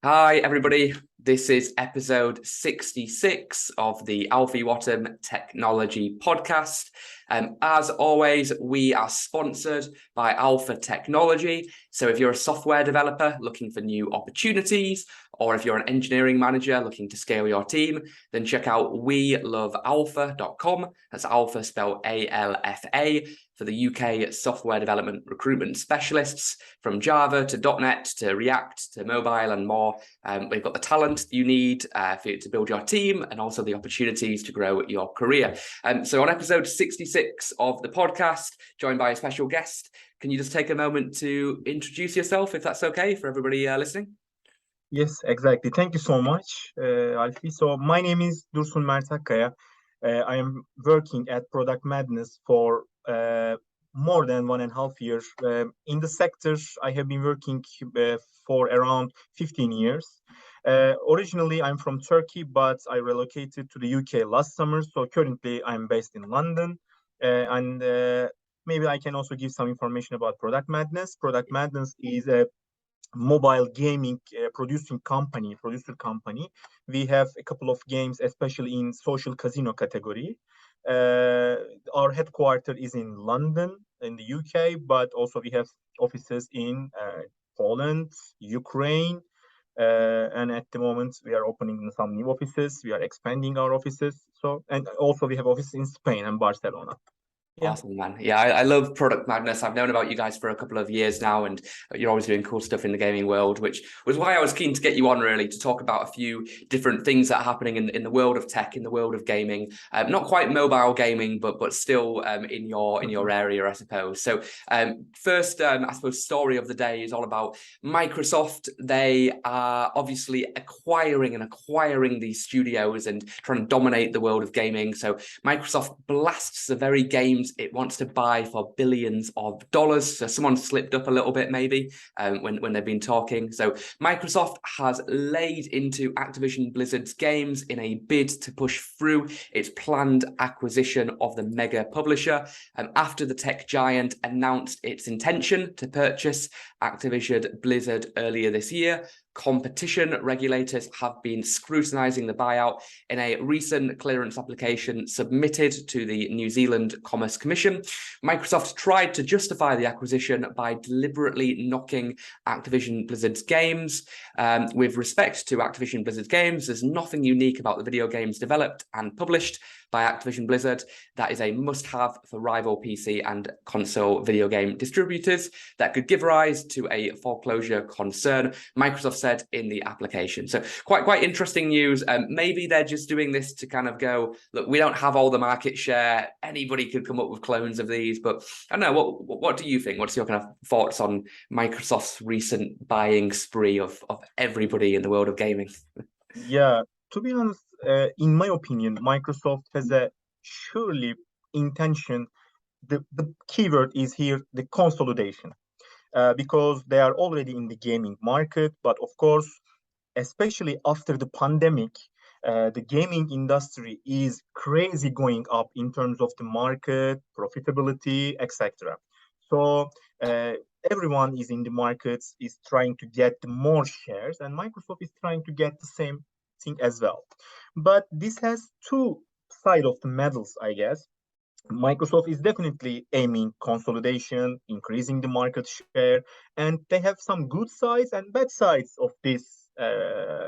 Hi, everybody. This is episode 66 of the Alfie Whattam Technology Podcast. As always, we are sponsored by Alpha Technology. So if you're a software developer looking for new opportunities, or if you're an engineering manager looking to scale your team, then check out welovealpha.com. That's Alpha spelled ALFA for the UK software development recruitment specialists, from Java to .NET to React to mobile and more. We've got the talent you need to build your team and also the opportunities to grow your career. So on episode 66 of the podcast, joined by a special guest, can you just take a moment to introduce yourself, if that's okay, for everybody listening? Yes, exactly. Thank you so much, Alfie. So my name is Dursun Mert Akkaya. I am working at Product Madness for more than 1.5 years. In the sector, I have been working for around 15 years. Originally, I'm from Turkey, but I relocated to the UK last summer. So currently, I'm based in London. And maybe I can also give some information about Product Madness. Product Madness is a mobile gaming producer company. We have a couple of games, especially in social casino category. Our headquarters is in London, in the UK, but also we have offices in Poland, Ukraine, and at the moment we are opening some new offices. We are expanding our offices. And also we have offices in Spain and Barcelona. Yeah. Awesome, man. Yeah, I love Product Madness. I've known about you guys for a couple of years now, and you're always doing cool stuff in the gaming world, which was why I was keen to get you on, really, to talk about a few different things that are happening in the world of tech, in the world of gaming. Not quite mobile gaming, but still in your area, I suppose. So first, I suppose, story of the day is all about Microsoft. They are obviously acquiring these studios and trying to dominate the world of gaming. So Microsoft blasts the very games it wants to buy for billions of dollars. So someone slipped up a little bit, maybe, when they've been talking. So Microsoft has laid into Activision Blizzard's games in a bid to push through its planned acquisition of the mega publisher. After the tech giant announced its intention to purchase Activision Blizzard earlier this year, competition regulators have been scrutinizing the buyout in a recent clearance application submitted to the New Zealand Commerce Commission. Microsoft tried to justify the acquisition by deliberately knocking Activision Blizzard's games. With respect to Activision Blizzard's games, there's nothing unique about the video games developed and published by Activision Blizzard that is a must-have for rival PC and console video game distributors that could give rise to a foreclosure concern, Microsoft said in the application. So quite interesting news. Maybe they're just doing this to kind of go, look, we don't have all the market share. Anybody could come up with clones of these, but I don't know. What do you think? What's your kind of thoughts on Microsoft's recent buying spree of everybody in the world of gaming? Yeah, to be honest, in my opinion, Microsoft has a surely intention. The keyword is here, the consolidation, because they are already in the gaming market. But of course, especially after the pandemic, the gaming industry is crazy going up in terms of the market, profitability, etc. So everyone is in the markets, is trying to get more shares, and Microsoft is trying to get the same thing as well. But this has two sides of the medals, I guess. Microsoft is definitely aiming consolidation, increasing the market share, and they have some good sides and bad sides of this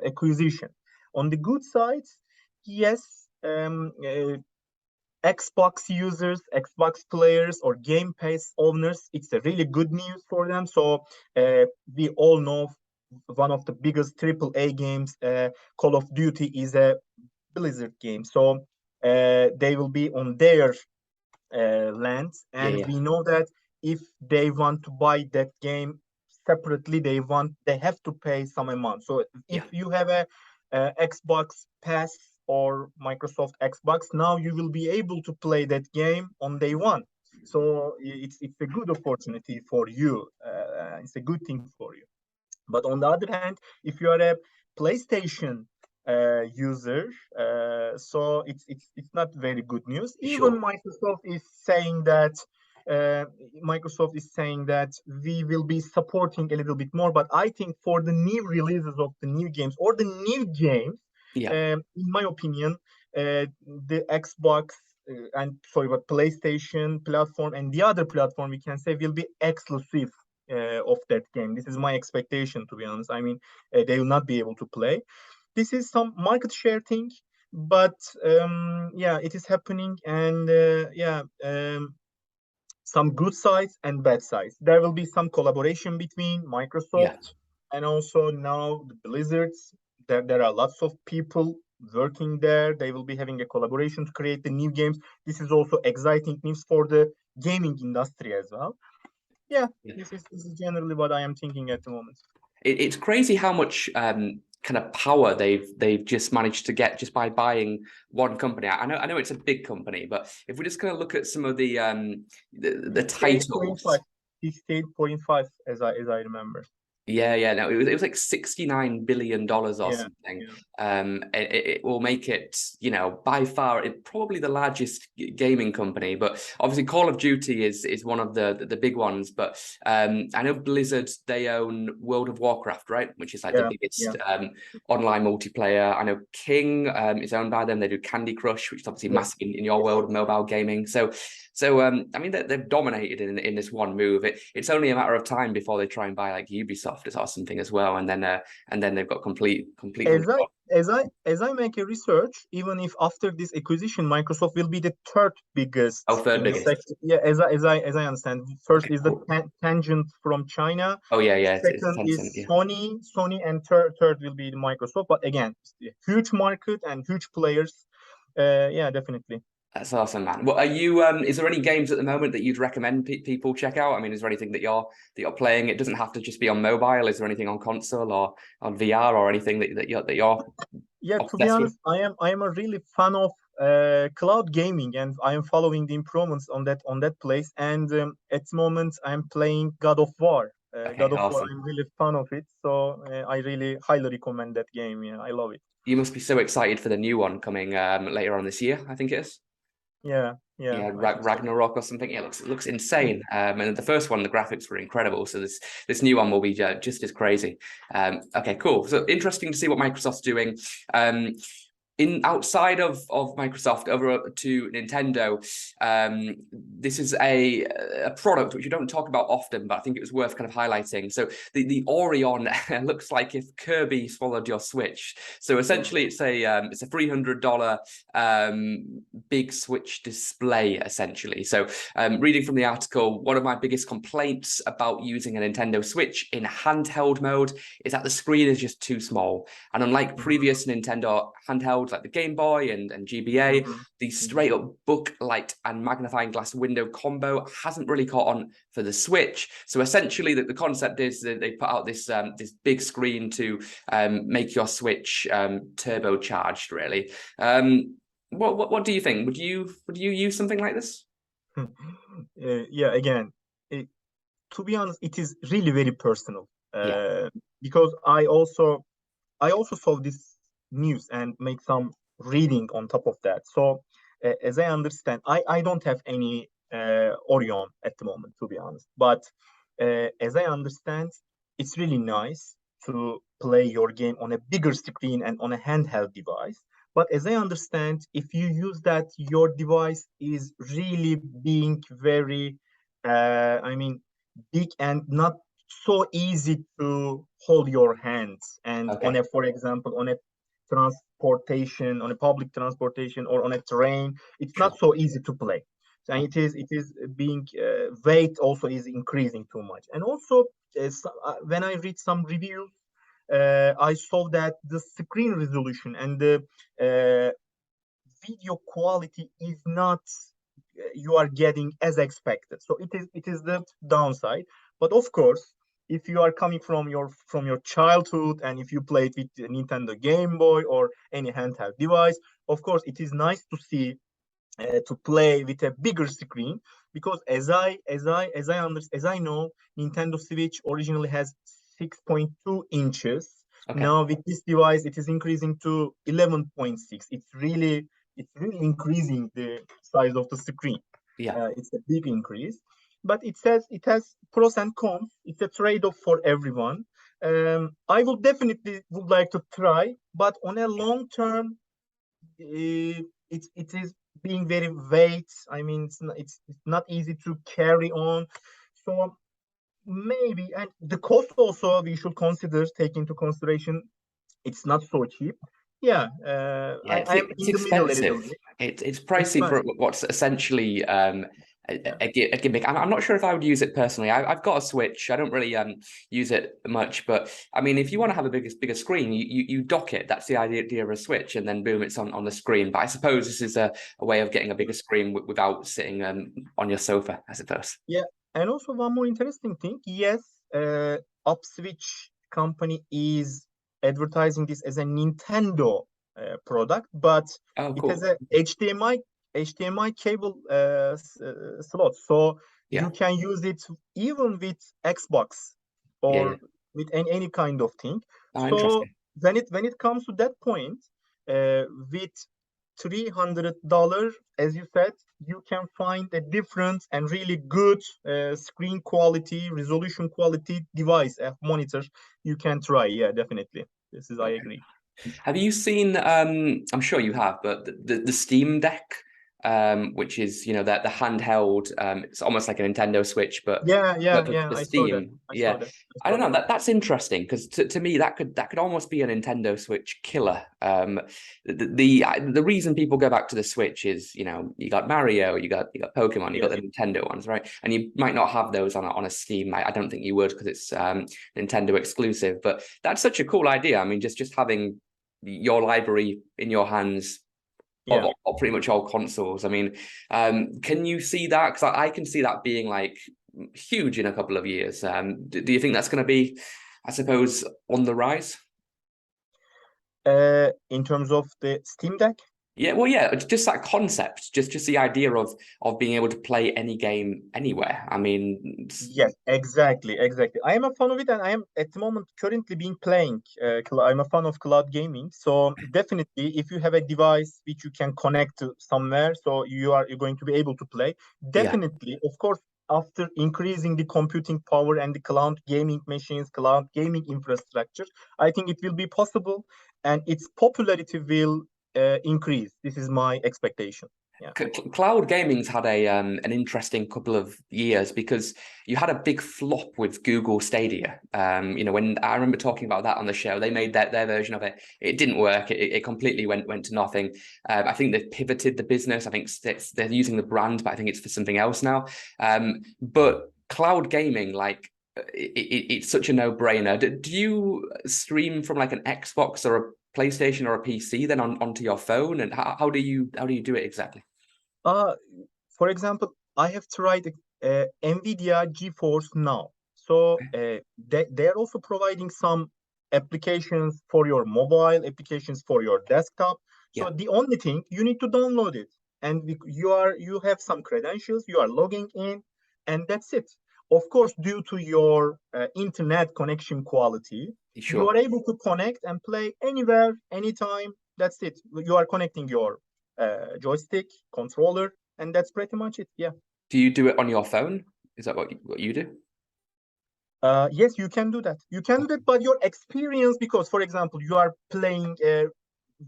acquisition. On the good sides, yes, Xbox users, Xbox players, or Game Pass owners, it's a really good news for them. So we all know one of the biggest AAA games, Call of Duty, is a Blizzard game. So they will be on their lands, and we know that if they want to buy that game separately, they have to pay some amount. So if you have a Xbox Pass or Microsoft Xbox, now you will be able to play that game on day one. So it's a good opportunity for you. It's a good thing for you. But on the other hand, if you are a PlayStation user, so it's not very good news. Even Microsoft is saying that Microsoft is saying that we will be supporting a little bit more, but I think for the new releases of the new games or the new games, Yeah, in my opinion, the Xbox and sorry, but PlayStation platform and the other platform we can say will be exclusive of that game. This is my expectation, to be honest. I mean, they will not be able to play. This is some market share thing, but yeah, it is happening, and yeah, some good sides and bad sides. There will be some collaboration between yeah. Microsoft and also now the Blizzards. There are lots of people working there. They will be having a collaboration to create the new games. This is also exciting news for the gaming industry as well. Yeah, Yeah. this is generally what I am thinking at the moment. It's crazy how much kind of power they've just managed to get just by buying one company. I know it's a big company, but if we just kind of look at some of the 58.5, titles. 58.5 as I remember. Yeah. No, it was like $69 billion or Yeah, something. yeah, It will make it, by far probably the largest gaming company. But obviously, Call of Duty is one of the big ones. But I know Blizzard, they own World of Warcraft, right? Which is like the yeah, yeah. biggest online multiplayer. I know King is owned by them. They do Candy Crush, which is obviously Yes, massive in your yes. world of mobile gaming. So I mean, they've dominated in this one move. It's only a matter of time before they try and buy like Ubisoft or something as well, and then they've got complete As I control. as I make a research, even if after this acquisition, Microsoft will be the third Oh, biggest third in the biggest. sector. Yeah, as I understand, first Okay, is the cool. Tangent from China. Oh yeah. It's Second Tencent. is Yeah, Sony, and third will be the Microsoft. But again, it's a huge market and huge players. Yeah, definitely. that's awesome, man. Well, are you? Is there any games at the moment that you'd recommend people check out? I mean, is there anything that you're playing? It doesn't have to just be on mobile. Is there anything on console or on VR or anything that you're Yeah, to be obsessed with? honest, I am a really fan of cloud gaming, and I am following the improvements on that place. And at the moment, I'm playing God of War. Okay, God of War, awesome. I'm really fan of it, so I really highly recommend that game. Yeah, I love it. You must be so excited for the new one coming later on this year. I think it is. Yeah, yeah, Yeah, I think so. Ragnarok or something. Yeah, it looks insane. And the first one, the graphics were incredible. So this new one will be just as crazy. Okay, cool. So interesting to see what Microsoft's doing. In outside of Microsoft over to Nintendo, this is a product which you don't talk about often, but I think it was worth kind of highlighting. So the Orion looks like if Kirby swallowed your Switch. So essentially, it's a $300 big Switch display essentially. So reading from the article, one of my biggest complaints about using a Nintendo Switch in handheld mode is that the screen is just too small, and unlike previous Nintendo handhelds like the Game Boy and GBA, Mhm, the mhm. straight up book light and magnifying glass window combo hasn't really caught on for the Switch. So essentially, the concept is that they put out this big screen to make your Switch turbocharged. Really, what do you think? Would you use something like this? Yeah, again, it, to be honest, it is really very personal. Yeah. Because I also saw this news and make some reading on top of that. So, as I understand, I don't have any Orion at the moment, to be honest. But as I understand, it's really nice to play your game on a bigger screen and on a handheld device. But as I understand, if you use that, your device is really being very, I mean, big and not so easy to hold your hands, and on Okay. a, for example, on a transportation, on a public transportation or on a train, it's not Sure. so easy to play. And Okay. it is being weight also is increasing too much. And also when I read some reviews, I saw that the screen resolution and the uh, video quality is not you are getting as expected. So it is the downside. But of course, if you are coming from your childhood and if you played with the Nintendo Game Boy or any handheld device, of course it is nice to see to play with a bigger screen, because as I know, Nintendo Switch originally has 6.2 inches. Okay. Now with this device, it is increasing to 11.6. It's really increasing the size of the screen. Yeah. It's a big increase, but it has pros and cons. It's a trade-off for everyone. I will definitely would like to try, but on a long term, it is being very weight. I mean, it's not easy to carry on. So maybe, and the cost also we should consider, take into consideration. It's not so cheap. Yeah, Yeah, I am it's in the middle a little expensive. bit. It's pricey for Expensive. what's essentially Yeah, a gimmick. I'm not sure if I would use it personally. I've got a Switch. I don't really use it much, but I mean, if you want to have a bigger screen, you dock it. That's the idea of a Switch, and then boom, it's on the screen. But I suppose this is a way of getting a bigger screen without sitting on your sofa, I suppose. yeah. And also one more interesting thing. Yes, Upswitch company is advertising this as a Nintendo product, but Oh, it has cool. a HDMI cable slot, so Yeah, you can use it even with Xbox yeah, yeah. or with any kind of thing. Oh, So interesting. when it comes to that point, with $300, as you said, you can find a different and really good screen quality, resolution quality device, a monitor you can try. Yeah, definitely. I agree. Have you seen? I'm sure you have, but the Steam Deck, which is the handheld. It's almost like a Nintendo Switch, but Yeah, yeah, for yeah. the I saw that. Steam. I saw Yeah, that. I I saw don't know. that. That's interesting because to me that could almost be a Nintendo Switch killer. The reason people go back to the Switch is you got Mario, you got Pokemon, you Yeah, got the Nintendo ones, right? And you might not have those on a Steam. I don't think you would because it's Nintendo exclusive. But that's such a cool idea. I mean, just having your library in your hands yeah. of pretty much all consoles. I mean, can you see that? Because I can see that being like huge in a couple of years. Do you think that's going to be, I suppose, on the rise? In terms of the Steam Deck. Yeah, well, yeah, it's just that concept, just the idea of being able to play any game anywhere. I mean, Yes, exactly, exactly. I am a fan of it, and I am at the moment currently being playing. I'm a fan of cloud gaming, so definitely, if you have a device which you can connect to somewhere, so you're going to be able to play. yeah. Definitely, of course, after increasing the computing power and the cloud gaming machines, cloud gaming infrastructure, I think it will be possible, and its popularity will increase. This is my expectation. Yeah. Cloud gaming's had an interesting couple of years because you had a big flop with Google Stadia. When I remember talking about that on the show, they made their version of it. It didn't work. It completely went to nothing. I think they've pivoted the business. I think they're using the brand, but I think it's for something else now. But cloud gaming, like it's such a no-brainer. Do you stream from like an Xbox or a PlayStation or a PC then onto your phone? And how do you do it exactly? Uh, for example, I have tried NVIDIA GeForce Now. So they're also providing some applications for your mobile, applications for your desktop. So Yeah, the only thing you need to download it, and you have some credentials, you are logging in, and that's it. Of course, due to your internet connection quality, you sure. are able to connect and play anywhere, anytime. That's it. You are connecting your joystick, controller, and that's pretty much it. Yeah. Do you do it on your phone? Is that what you do? Yes, you can do that. You can do that, but your experience, because, for example, you are playing a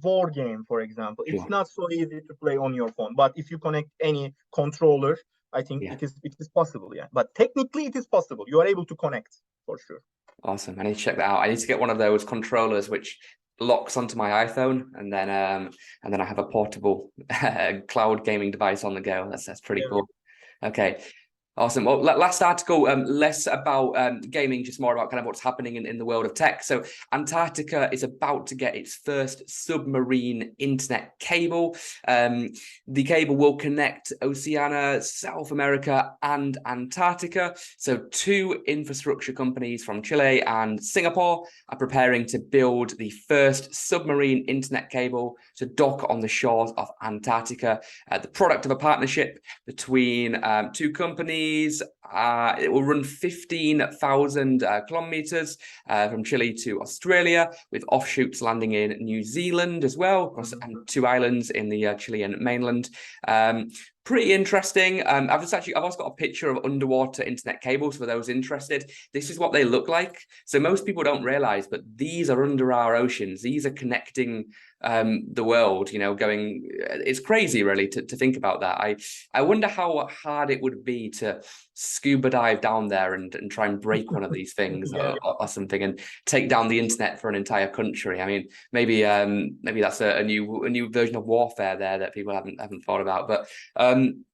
war game, for example, it's Sure. not so easy to play on your phone. But if you connect any controller, I think Yeah. it is possible. Yeah, but technically, it is possible. You are able to connect for sure. Awesome. I need to check that out. I need to get one of those controllers which locks onto my iPhone, and then I have a portable cloud gaming device on the go. That's pretty Yeah. cool. Okay. Awesome. Well, last article, less about gaming, just more about kind of what's happening in the world of tech. So Antarctica is about to get its first submarine internet cable. The cable will connect Oceania, South America, and Antarctica. So two infrastructure companies from Chile and Singapore are preparing to build the first submarine internet cable to dock on the shores of Antarctica. The product of a partnership between two companies. It will run 15,000 kilometers from Chile to Australia, with offshoots landing in New Zealand as well, and two islands in the Chilean mainland. Pretty interesting. I've also got a picture of underwater internet cables for those interested. This is what they look like. So most people don't realize, but these are under our oceans. These are connecting the world, you know, going, it's crazy really to think about that. I wonder how hard it would be to scuba dive down there and try and break one of these things Yeah. or something and take down the internet for an entire country. I mean, maybe that's a new version of warfare there that people haven't thought about. But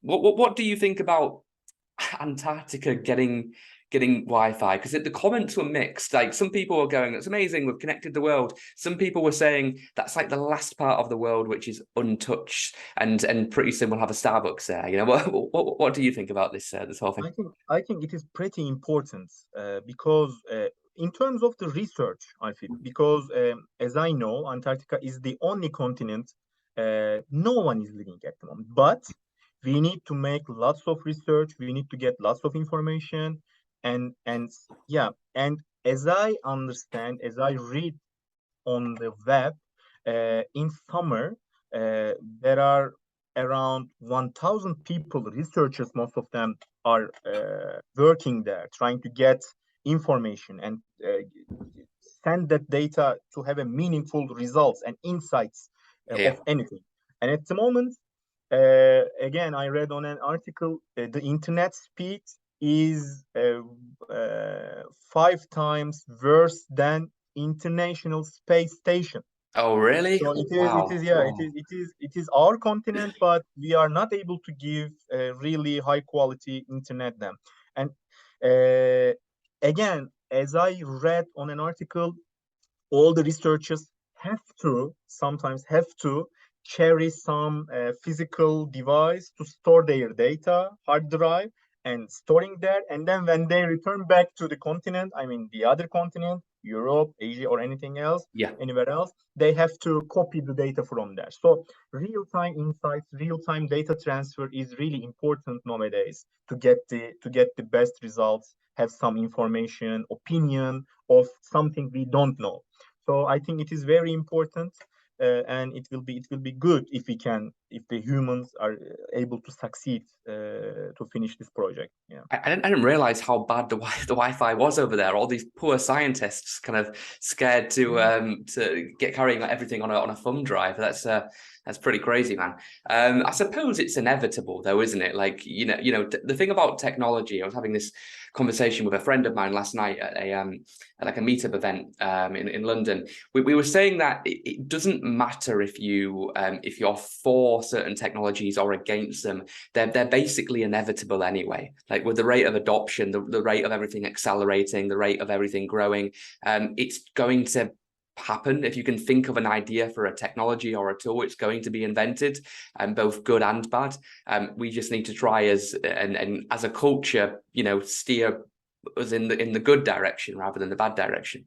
what do you think about Antarctica getting Wi-Fi? Because the comments were mixed. Like some people were going, "It's amazing, we've connected the world." Some people were saying that's like the last part of the world which is untouched, and pretty soon we'll have a Starbucks there. You know, what do you think about this whole thing? I think it is pretty important because in terms of the research, I feel because as I know, Antarctica is the only continent no one is living at the moment. But we need to make lots of research. We need to get lots of information, and yeah, and as I understand, as I read on the web, in summer, there are around 1,000 people, researchers, most of them are working there, trying to get information and send that data to have a meaningful results and insights Yeah. of anything. And at the moment, again, I read on an article, the internet speed is 5 times worse than International Space Station. Oh, really? So Wow. Oh. it is our continent, but we are not able to give a really high quality internet then. And uh, again, as I read on an article, all the researchers sometimes have to carry some physical device to store their data, hard drive, and storing there. And then when they return back to the continent, I mean the other continent, Europe, Asia, or anything else, Yeah. anywhere else, they have to copy the data from there. So real-time insights, real-time data transfer is really important nowadays to get the best results, have some information, opinion of something we don't know. So I think it is very important, and it will be good if the humans are able to succeed to finish this project. Yeah. I didn't realize how bad the Wi-Fi was over there. All these poor scientists kind of scared to get carrying everything on a thumb drive. That's pretty crazy, man. I suppose it's inevitable, though, isn't it? Like the thing about technology. I was having this conversation with a friend of mine last night at like a meetup event in London. We were saying that it doesn't matter if you're for certain technologies or against them. They're basically inevitable anyway. Like with the rate of adoption, the rate of everything accelerating, the rate of everything growing, it's going to happen. If you can think of an idea for a technology or a tool, it's going to be invented, both good and bad. We just need to try as a culture, steer us in the good direction rather than the bad direction.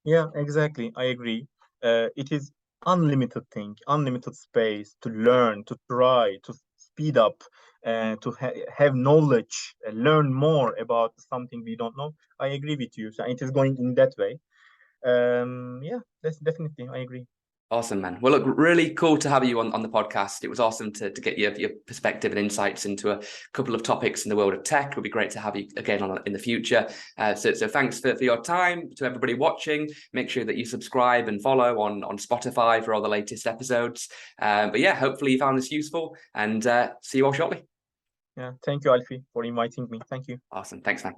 Yeah, exactly. I agree. It is unlimited thing, unlimited space to learn, to try, to speed up, and to have knowledge, learn more about something we don't know. I agree with you. So it is going in that way. Yeah, that's definitely, I agree. Awesome, man. Well, look, really cool to have you on the podcast. It was awesome to get your perspective and insights into a couple of topics in the world of tech. It would be great to have you again in the future. So thanks for your time. To everybody watching, make sure that you subscribe and follow on Spotify for all the latest episodes. But yeah, hopefully you found this useful, and see you all shortly. Yeah, thank you, Alfie, for inviting me. Thank you. Awesome. Thanks, man.